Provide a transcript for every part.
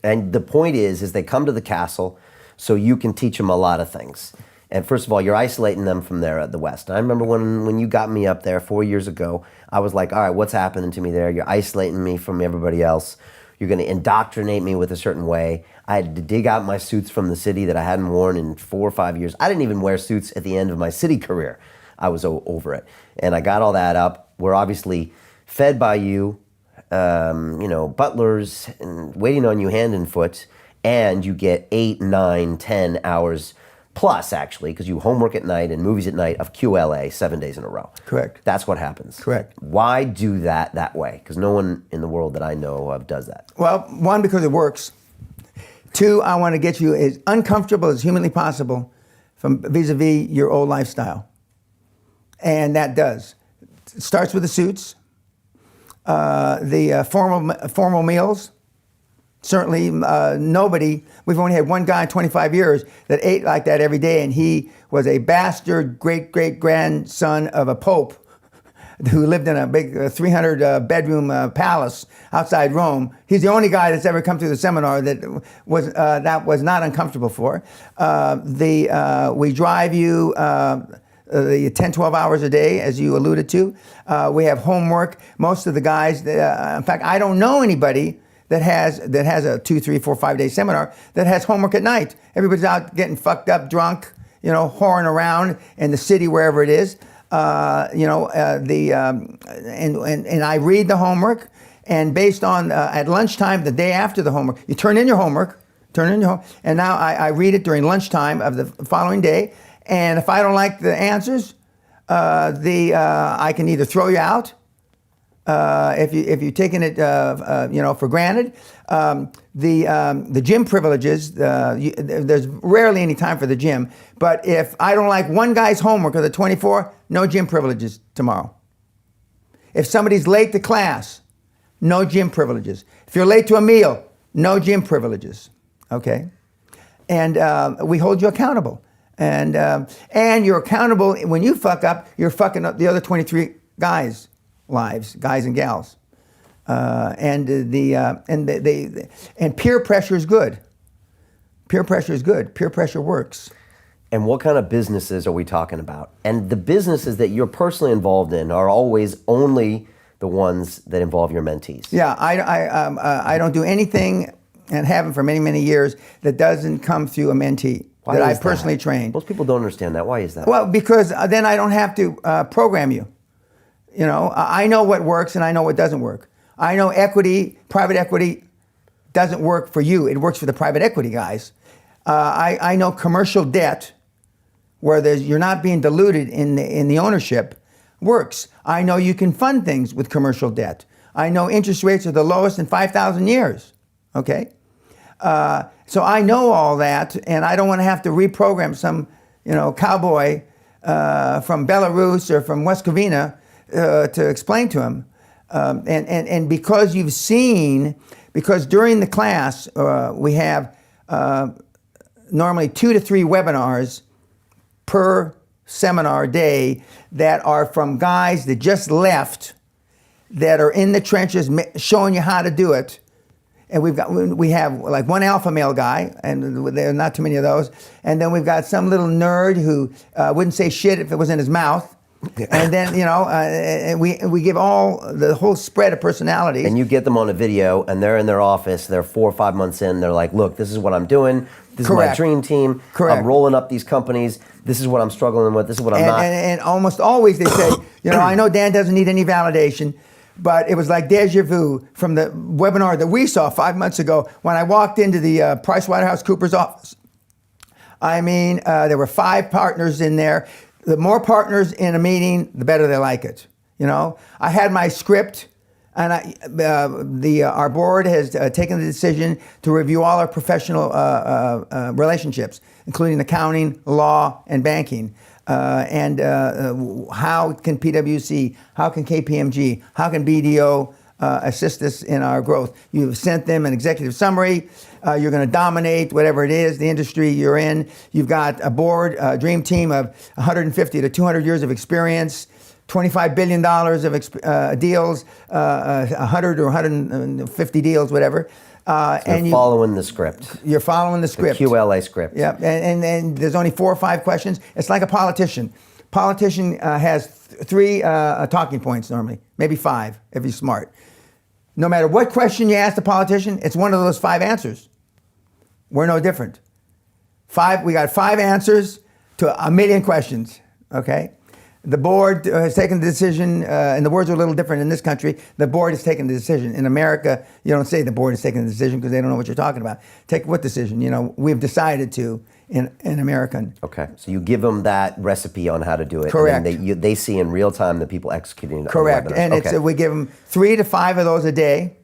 And the point is they come to the castle so you can teach them a lot of things. And first of all, you're isolating them from there at the West. I remember when you got me up there 4 years ago, I was like, all right, what's happening to me there? You're isolating me from everybody else. You're going to indoctrinate me with a certain way. I had to dig out my suits from the city that I hadn't worn in 4 or 5 years. I didn't even wear suits at the end of my city career. I was over it. And I got all that up. We're obviously fed by you, butlers and waiting on you hand and foot. And you get 8, 9, 10 hours plus, actually, because you homework at night and movies at night of QLA 7 days in a row. Correct. That's what happens. Correct. Why do that way? Because no one in the world that I know of does that. Well, one, because it works. Two, I want to get you as uncomfortable as humanly possible from vis-a-vis your old lifestyle. And that does. It starts with the suits, the formal meals. Certainly, we've only had one guy in 25 years that ate like that every day, and he was a bastard great-great-grandson of a pope who lived in a big 300-bedroom palace outside Rome. He's the only guy that's ever come through the seminar that was not uncomfortable for. We drive you the 10, 12 hours a day, as you alluded to. We have homework. Most of the guys, in fact, I don't know anybody that has a 2, 3, 4, 5 day seminar that has homework at night. Everybody's out getting fucked up, drunk, whoring around in the city, wherever it is. And I read the homework, and based on at lunchtime, the day after the homework, you turn in your homework, and now I read it during lunchtime of the following day. And if I don't like the answers, I can either throw you out. If you're taking it, for granted, the gym privileges, there's rarely any time for the gym. But if I don't like one guy's homework of the 24, no gym privileges tomorrow. If somebody's late to class, no gym privileges. If you're late to a meal, no gym privileges. Okay, and we hold you accountable, and you're accountable when you fuck up. You're fucking up the other 23 guys' lives, guys and gals, and peer pressure is good. Peer pressure is good. Peer pressure works. And what kind of businesses are we talking about? And the businesses that you're personally involved in are always only the ones that involve your mentees. Yeah, I don't do anything, and haven't for many, many years, that doesn't come through a mentee that I personally trained. Most people don't understand that. Why is that? Well, because then I don't have to program you. I know what works and I know what doesn't work. I know private equity doesn't work for you. It works for the private equity guys. I know commercial debt, where you're not being diluted in the ownership, works. I know you can fund things with commercial debt. I know interest rates are the lowest in 5,000 years. Okay? So I know all that, and I don't want to have to reprogram some, cowboy from Belarus or from West Covina to explain to him. And because you've seen, because during the class we have normally 2 to 3 webinars per seminar day that are from guys that just left, that are in the trenches showing you how to do it. And we have like one alpha male guy, and there are not too many of those. And then we've got some little nerd who wouldn't say shit if it was in his mouth. And then, and we give the whole spread of personalities. And you get them on a video, and they're in their office, they're 4 or 5 months in, they're like, look, this is what I'm doing, this is my dream team, I'm rolling up these companies, this is what I'm struggling with, this is what I'm not. And almost always they say, I know Dan doesn't need any validation, but it was like deja vu from the webinar that we saw 5 months ago when I walked into the PricewaterhouseCoopers office. I mean, there were 5 partners in there. The more partners in a meeting, the better they like it. I had my script, and our board has taken the decision to review all our professional relationships, including accounting, law, and banking. And how can PwC, how can KPMG, how can BDO assist us in our growth? You've sent them an executive summary. You're going to dominate whatever it is, the industry you're in. You've got a board, a dream team of 150 to 200 years of experience, $25 billion of deals, 100 or 150 deals, whatever. and You're following the script. you're following the script. QLA script. Yeah, and there's only 4 or 5 questions. It's like a politician. Politician has 3 talking points normally, maybe 5 if he's smart. No matter what question you ask the politician, it's one of those 5 answers. We're no different. We got 5 answers to a million questions, okay? The board has taken the decision, and the words are a little different in this country. The board has taken the decision. In America, you don't say the board has taken the decision because they don't know what you're talking about. Take what decision? You know, we've decided to in American. Okay, so you give them that recipe on how to do it. Correct. And then they see in real time the people executing it. Correct. And okay. we give them 3 to 5 of those a day.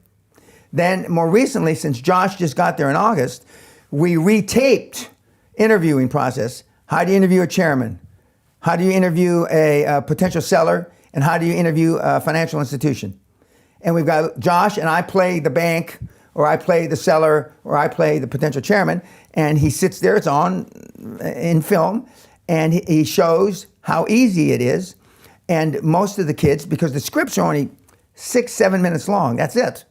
Then more recently, since Josh just got there in August, we retaped interviewing process. How do you interview a chairman? How do you interview a potential seller? And how do you interview a financial institution? And we've got Josh and I play the bank, or I play the seller, or I play the potential chairman. And he sits there, it's on in film, and he shows how easy it is. And most of the kids, because the scripts are only 6-7 minutes long, that's it.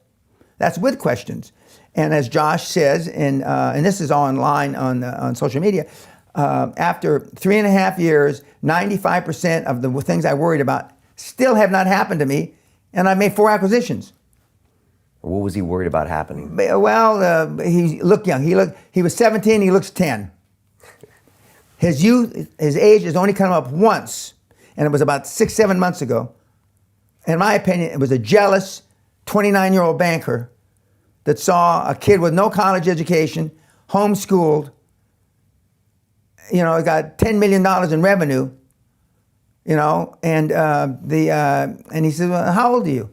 That's with questions. And as Josh says, and this is online on social media, after 3.5 years, 95% of the things I worried about still have not happened to me, and I've made 4 acquisitions. What was he worried about happening? Well, he looked young. He was 17. He looks 10. His age has only come up once, and it was about 6-7 months ago. In my opinion, it was a jealous 29-year-old banker that saw a kid with no college education, homeschooled, you know, got $10 million in revenue, you know, and he said, well, how old are you?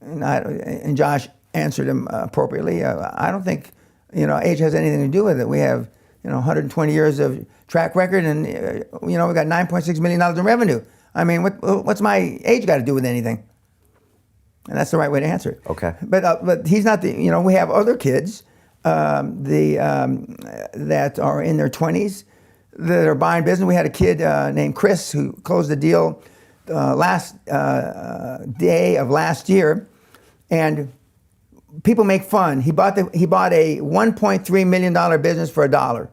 And Josh answered him appropriately. I don't think, you know, age has anything to do with it. We have, you know, 120 years of track record, and you know, we got $9.6 million in revenue. I mean, what's my age got to do with anything? And that's the right way to answer it. Okay. But he's not the, you know, we have other kids that are in their 20s that are buying business. We had a kid named Chris who closed the deal last day of last year, and people make fun. He bought a $1.3 million business for $1.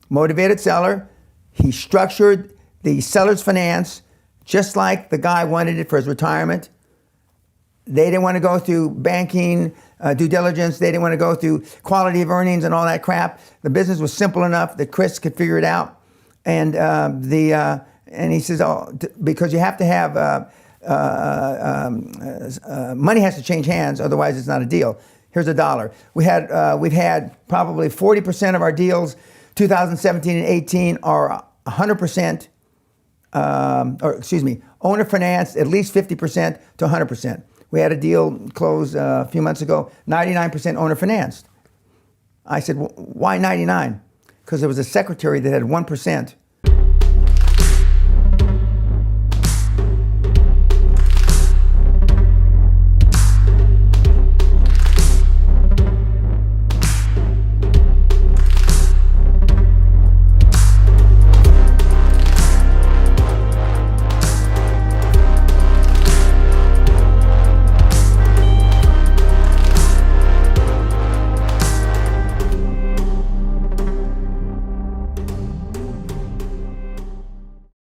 Motivated seller. He structured the seller's finance just like the guy wanted it for his retirement. They didn't want to go through banking, due diligence. They didn't want to go through quality of earnings and all that crap. The business was simple enough that Chris could figure it out. And and he says, oh, because you have to have, money has to change hands, otherwise it's not a deal. Here's $1. We've had probably 40% of our deals, 2017 and 18, are 100%, owner financed, at least 50% to 100%. We had a deal close a few months ago, 99% owner financed. I said, well, why 99? Because there was a secretary that had 1%.